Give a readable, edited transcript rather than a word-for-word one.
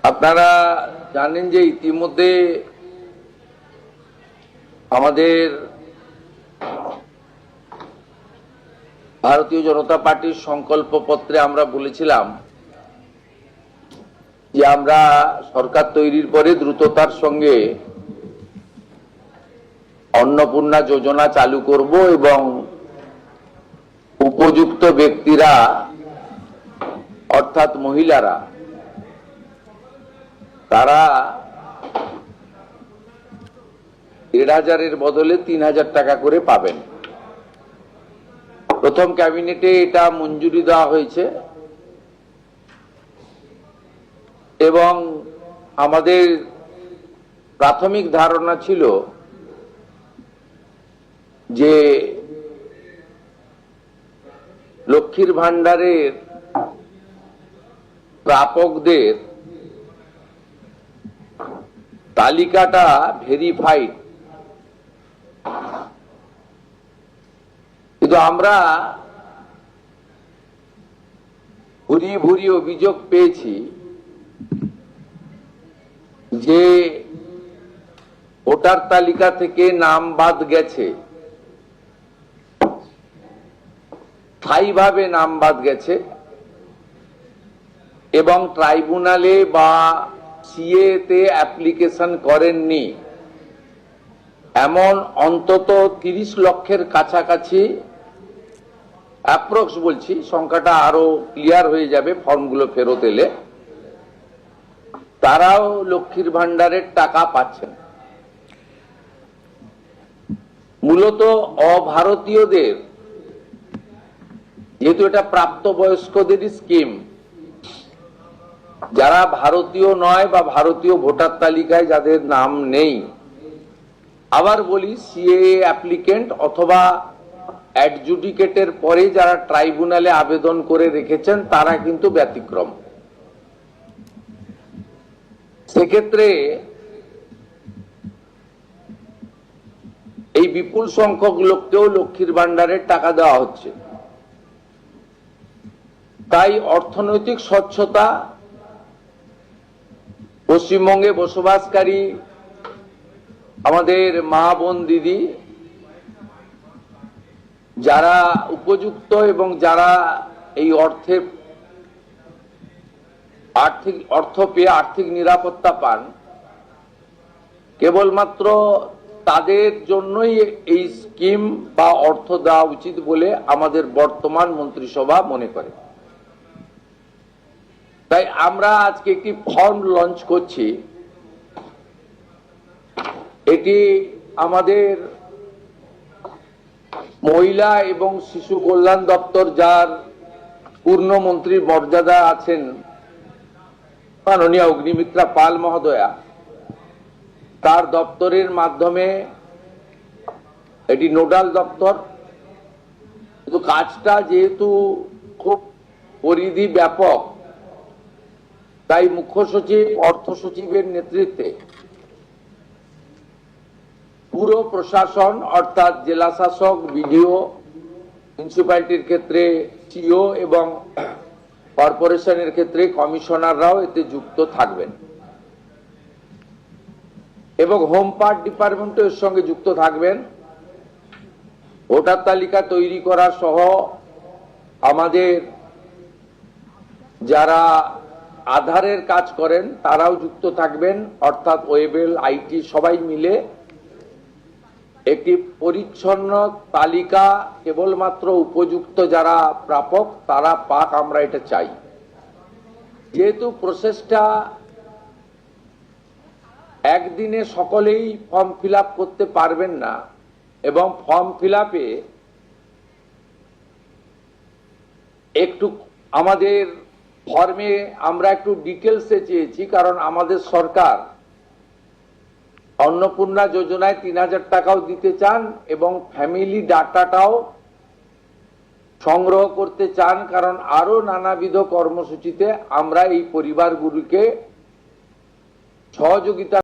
আপনারা জানেন যে ইতিমধ্যে আমাদের ভারতীয় জনতা পার্টির সংকল্প পত্রে আমরা বলেছিলাম যে আমরা সরকার তৈরির পরে দ্রুততার সঙ্গে অন্নপূর্ণা যোজনা চালু করব এবং উপযুক্ত ব্যক্তিরা অর্থাৎ মহিলারা তারা ১,৫০০-এর বদলে ৩,০০০ টাকা করে পাবেন। প্রথম ক্যাবিনেটে এটা মঞ্জুরি দেওয়া হয়েছে এবং আমাদের প্রাথমিক ধারণা ছিল যে লক্ষ্মীর ভান্ডারের প্রাপকদের তালিকাটা ভেরিফাইড, কিন্তু আমরা ভুরি ভুরি অভিযোগ পেয়েছি যে ভোটার তালিকা থেকে নাম বাদ গেছে, স্থায়ীভাবে নাম বাদ গেছে এবং ট্রাইব্যুনালে বা সিএ তে অ্যাপ্লিকেশন করেননি এমন অন্তত ৩০ লক্ষের কাছাকাছি, অ্যাপ্রক্স বলছি, সংখ্যাটা আরো ক্লিয়ার হয়ে যাবে ফর্মগুলো ফেরত এলে, তারাও লক্ষ্মীর ভান্ডারের টাকা পাচ্ছেন। মূলত অভারতীয়দের, যেহেতু এটা প্রাপ্তবয়স্কদেরই স্কিম, যারা ভারতীয় নয় বা ভারতীয় ভোটার তালিকায় যাদের নাম নেই, আবার বলি সিএএ অ্যাপ্লিকেন্ট অথবা অ্যাডজুডিকেটের পরে যারা ট্রাইব্যুনালে আবেদন করে রেখেছেন তারা কিন্তু ব্যতিক্রম। সেক্ষেত্রে এই বিপুল সংখ্যক লোককেও লক্ষ্মীর ভান্ডারের টাকা দেওয়া হচ্ছে। তাই অর্থনৈতিক স্বচ্ছতা, পশ্চিমবঙ্গে বসবাসকারী আমাদের মা বোন দিদি যারা উপযুক্ত এবং যারা এই অর্থ পেয়ে আর্থিক নিরাপত্তা পান, কেবলমাত্র তাদের জন্যই এই স্কিম বা অর্থ দেওয়া উচিত বলে আমাদের বর্তমান মন্ত্রিসভা মনে করে। তাই আমরা আজকে একটি ফর্ম লঞ্চ করছি। এটি আমাদের মহিলা এবং শিশু কল্যাণ দপ্তর, যার পূর্ণমন্ত্রীর মর্যাদা আছেন মাননীয় অগ্নিমিত্রা পাল মহোদয়া, তার দপ্তরের মাধ্যমে, এটি নোডাল দপ্তর, কিন্তু কাজটা যেহেতু খুব পরিধি ব্যাপক, তাই মুখ্য সচিব, অর্থ সচিবের নেতৃত্বে পুরো প্রশাসন অর্থাৎ জেলা শাসক, বিডিও, মিউনিসিপ্যালিটির ক্ষেত্রে সিও এবং কর্পোরেশনের ক্ষেত্রে কমিশনাররাও এতে যুক্ত থাকবেন এবং হোম পার্ট ডিপার্টমেন্টও এর সঙ্গে যুক্ত থাকবেন। ভোটার তালিকা তৈরি করা সহ আমাদের যারা আধারের কাজ করেন তারাও যুক্ত থাকবেন, অর্থাৎ ওয়েবেল, আইটি সবাই মিলে একটি পরিচ্ছন্ন তালিকা কেবলমাত্র উপযুক্ত যারা প্রাপক তারা পাক, আমরা এটা চাই। যেহেতু প্রসেসটা একদিনে সকলেই ফর্ম ফিল আপ করতে পারবেন না এবং ফর্ম ফিল আপে একটু আমাদের ফর্মে আমরা একটু ডিটেলসে চেয়েছি, কারণ আমাদের সরকার অন্নপূর্ণা যোজনায় ৩,০০০ টাকাও দিতে চান এবং ফ্যামিলি ডাটাটাও সংগ্রহ করতে চান, কারণ আরো নানাবিধ কর্মসূচিতে আমরা এই পরিবারগুলিকে সহযোগিতা